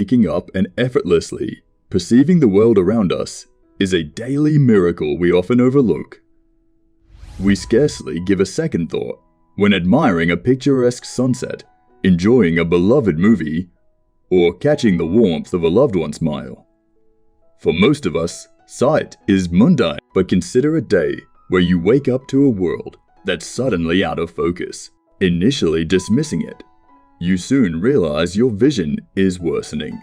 Waking up and effortlessly perceiving the world around us is a daily miracle we often overlook. We scarcely give a second thought when admiring a picturesque sunset, enjoying a beloved movie, or catching the warmth of a loved one's smile. For most of us, sight is mundane, but consider a day where you wake up to a world that's suddenly out of focus. Initially dismissing it, you soon realize your vision is worsening.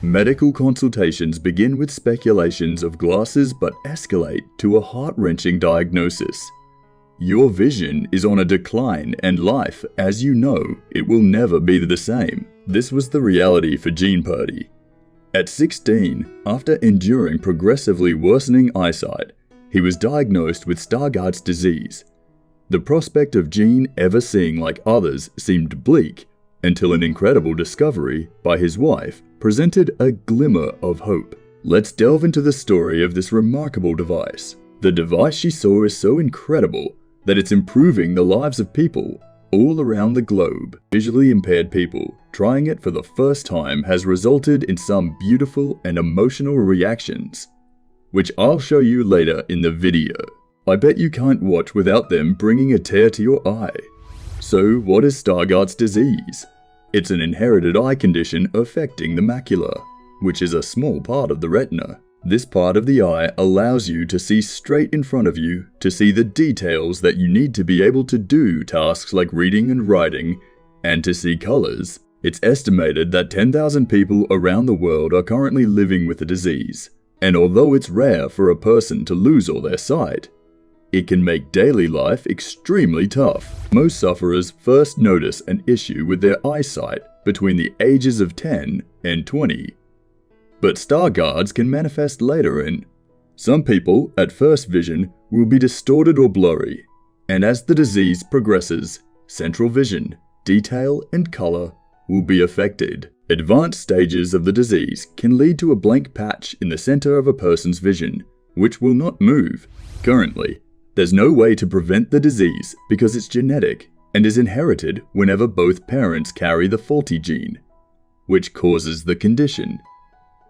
Medical consultations begin with speculations of glasses but escalate to a heart-wrenching diagnosis. Your vision is on a decline and life, as you know, it will never be the same. This was the reality for Gene Purdy. At 16, after enduring progressively worsening eyesight, he was diagnosed with Stargardt's disease. The prospect of Gene ever seeing like others seemed bleak until an incredible discovery by his wife presented a glimmer of hope. Let's delve into the story of this remarkable device. The device she saw is so incredible that it's improving the lives of people all around the globe. Visually impaired people trying it for the first time has resulted in some beautiful and emotional reactions, which I'll show you later in the video. I bet you can't watch without them bringing a tear to your eye. So what is Stargardt's disease? It's an inherited eye condition affecting the macula, which is a small part of the retina. This part of the eye allows you to see straight in front of you, to see the details that you need to be able to do tasks like reading and writing, and to see colors. It's estimated that 10,000 people around the world are currently living with the disease. And although it's rare for a person to lose all their sight, it can make daily life extremely tough. Most sufferers first notice an issue with their eyesight between the ages of 10 and 20. But Stargardt's can manifest later in. Some people, at first vision, will be distorted or blurry, and as the disease progresses, central vision, detail, and color will be affected. Advanced stages of the disease can lead to a blank patch in the center of a person's vision, which will not move. Currently, there's no way to prevent the disease because it's genetic and is inherited whenever both parents carry the faulty gene, which causes the condition.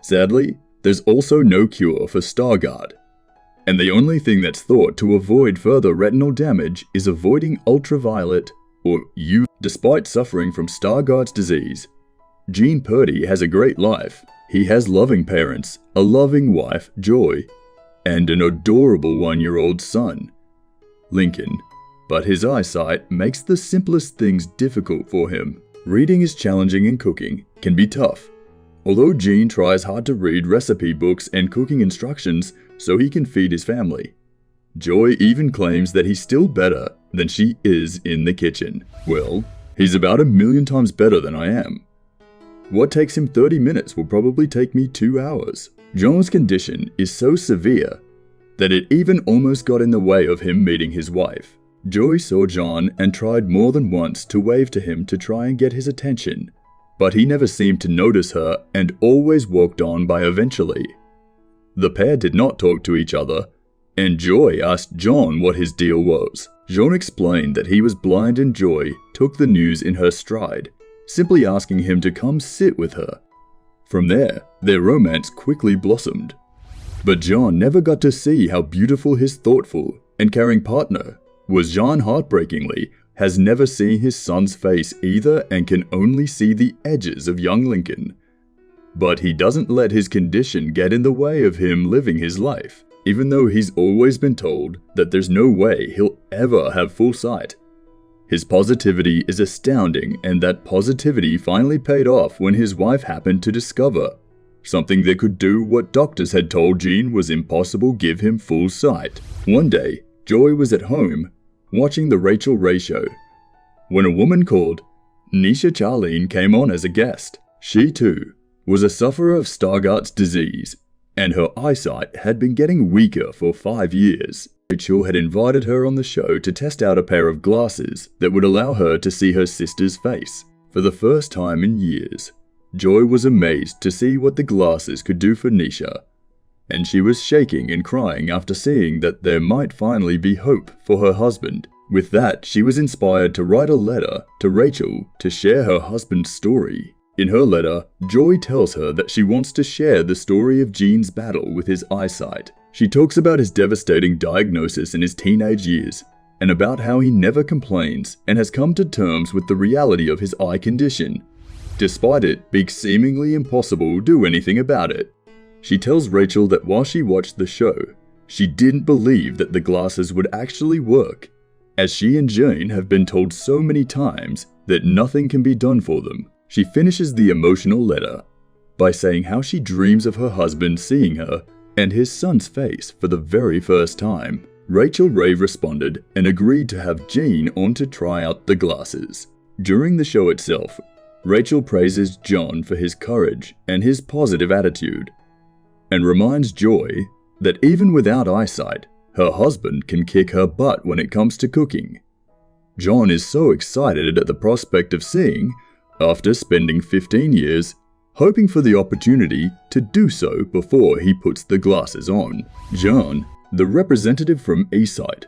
Sadly, there's also no cure for Stargardt, and the only thing that's thought to avoid further retinal damage is avoiding ultraviolet or UV. Despite suffering from Stargardt's disease, Gene Purdy has a great life. He has loving parents, a loving wife, Joy, and an adorable 1-year-old son, Lincoln. But his eyesight makes the simplest things difficult for him. Reading is challenging and cooking can be tough. Although Gene tries hard to read recipe books and cooking instructions so he can feed his family, Joy even claims that he's still better than she is in the kitchen. Well, he's about 1,000,000 times better than I am. What takes him 30 minutes will probably take me 2 hours. John's condition is so severe that it even almost got in the way of him meeting his wife. Joy saw John and tried more than once to wave to him to try and get his attention, but he never seemed to notice her and always walked on by eventually. The pair did not talk to each other, and Joy asked John what his deal was. John explained that he was blind and Joy took the news in her stride, simply asking him to come sit with her. From there, their romance quickly blossomed. But John never got to see how beautiful his thoughtful and caring partner was. John heartbreakingly has never seen his son's face either and can only see the edges of young Lincoln. But he doesn't let his condition get in the way of him living his life, even though he's always been told that there's no way he'll ever have full sight. His positivity is astounding, and that positivity finally paid off when his wife happened to discover something that could do what doctors had told Gene was impossible: give him full sight. One day, Joy was at home watching the Rachel Ray show when a woman called Nisha Charlene came on as a guest. She too was a sufferer of Stargardt's disease, and her eyesight had been getting weaker for 5 years. Rachel had invited her on the show to test out a pair of glasses that would allow her to see her sister's face. For the first time in years, Joy was amazed to see what the glasses could do for Nisha, and she was shaking and crying after seeing that there might finally be hope for her husband. With that, she was inspired to write a letter to Rachel to share her husband's story. In her letter, Joy tells her that she wants to share the story of Gene's battle with his eyesight. She talks about his devastating diagnosis in his teenage years, and about how he never complains and has come to terms with the reality of his eye condition, despite it being seemingly impossible to do anything about it. She tells Rachel that while she watched the show, she didn't believe that the glasses would actually work, as she and Jane have been told so many times that nothing can be done for them. She finishes the emotional letter by saying how she dreams of her husband seeing her and his son's face for the very first time. Rachel Ray responded and agreed to have Gene on to try out the glasses. During the show itself, Rachel praises John for his courage and his positive attitude, and reminds Joy that even without eyesight, her husband can kick her butt when it comes to cooking. John is so excited at the prospect of seeing, after spending 15 years, hoping for the opportunity to do so before he puts the glasses on. John, the representative from eSight,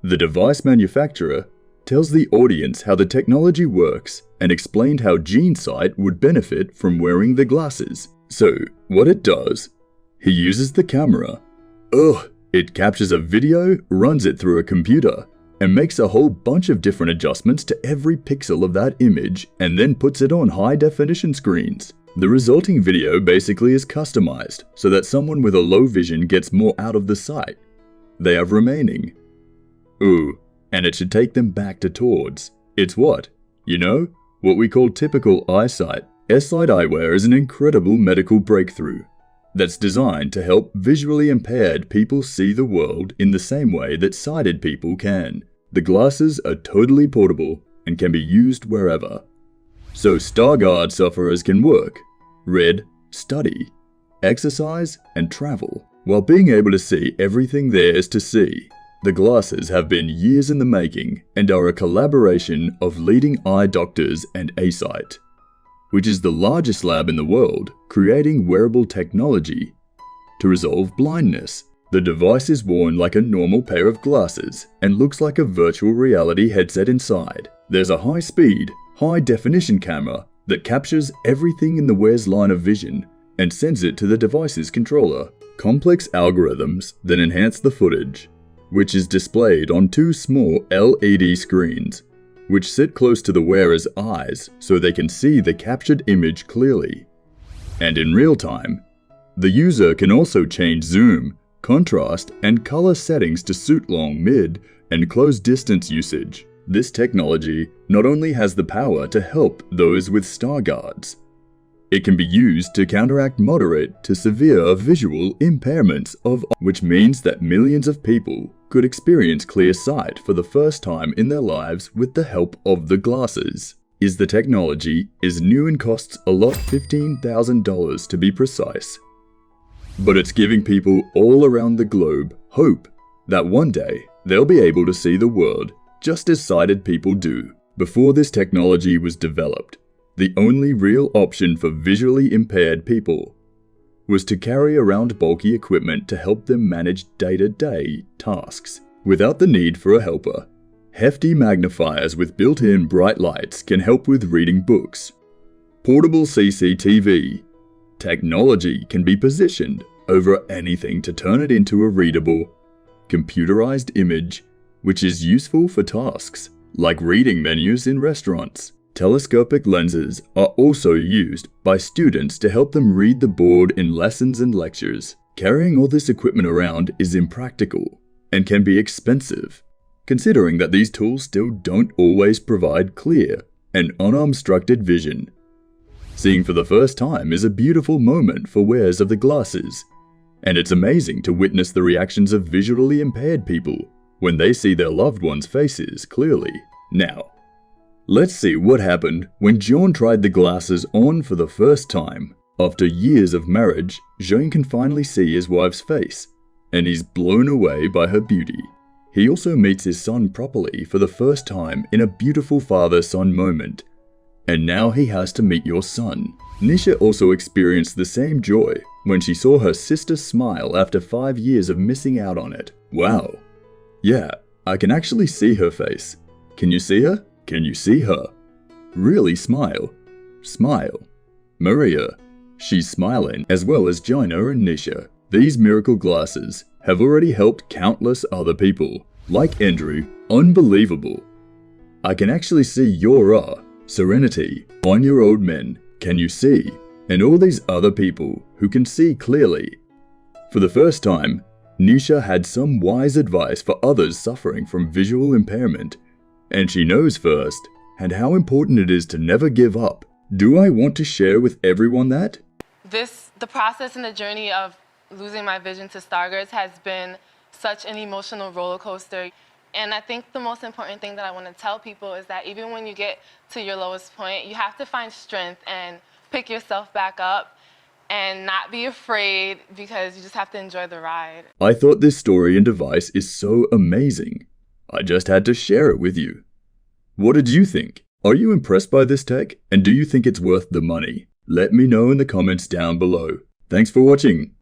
the device manufacturer, tells the audience how the technology works and explained how Gene's sight would benefit from wearing the glasses. So, what it does, he uses the camera. It captures a video, runs it through a computer, and makes a whole bunch of different adjustments to every pixel of that image and then puts it on high-definition screens. The resulting video basically is customized so that someone with a low vision gets more out of the sight they have remaining. And it should take them back to towards. It's what? You know, what we call typical eyesight. S-Sight eyewear is an incredible medical breakthrough that's designed to help visually impaired people see the world in the same way that sighted people can. The glasses are totally portable and can be used wherever. So Stargardt sufferers can work, read, study, exercise, and travel while being able to see everything there is to see. The glasses have been years in the making and are a collaboration of leading eye doctors and eSight, which is the largest lab in the world creating wearable technology to resolve blindness. The device is worn like a normal pair of glasses and looks like a virtual reality headset inside. There's a high-speed, high-definition camera that captures everything in the wearer's line of vision and sends it to the device's controller. Complex algorithms then enhance the footage, which is displayed on two small LED screens, which sit close to the wearer's eyes so they can see the captured image clearly. And in real time, the user can also change zoom, contrast, and color settings to suit long, mid, and close distance usage. This technology not only has the power to help those with Stargardts, it can be used to counteract moderate to severe visual impairments which means that millions of people could experience clear sight for the first time in their lives with the help of the glasses. The technology is new and costs a lot, $15,000 to be precise. But it's giving people all around the globe hope that one day they'll be able to see the world just as sighted people do. Before this technology was developed, the only real option for visually impaired people was to carry around bulky equipment to help them manage day-to-day tasks without the need for a helper. Hefty magnifiers with built-in bright lights can help with reading books. Portable CCTV technology can be positioned over anything to turn it into a readable, computerized image, which is useful for tasks like reading menus in restaurants. Telescopic lenses are also used by students to help them read the board in lessons and lectures. Carrying all this equipment around is impractical and can be expensive, considering that these tools still don't always provide clear and unobstructed vision. Seeing for the first time is a beautiful moment for wearers of the glasses, and it's amazing to witness the reactions of visually impaired people when they see their loved ones' faces clearly. Now, let's see what happened when John tried the glasses on for the first time. After years of marriage, Jean can finally see his wife's face, and he's blown away by her beauty. He also meets his son properly for the first time in a beautiful father-son moment. And now he has to meet your son. Nisha also experienced the same joy when she saw her sister smile after 5 years of missing out on it. Wow. Yeah, I can actually see her face. Can you see her? Can you see her? Really smile. Smile. Maria. She's smiling, as well as Gina and Nisha. These miracle glasses have already helped countless other people. Like Andrew, unbelievable. I can actually see Yora, Serenity, 1-year-old men, can you see? And all these other people who can see clearly. For the first time, Nisha had some wise advice for others suffering from visual impairment. And she knows first, and how important it is to never give up. Do I want to share with everyone that? The process and the journey of losing my vision to Stargardt's has been such an emotional roller coaster. And I think the most important thing that I want to tell people is that even when you get to your lowest point, you have to find strength and pick yourself back up and not be afraid, because you just have to enjoy the ride. I thought this story and device is so amazing. I just had to share it with you. What did you think? Are you impressed by this tech? And do you think it's worth the money? Let me know in the comments down below. Thanks for watching.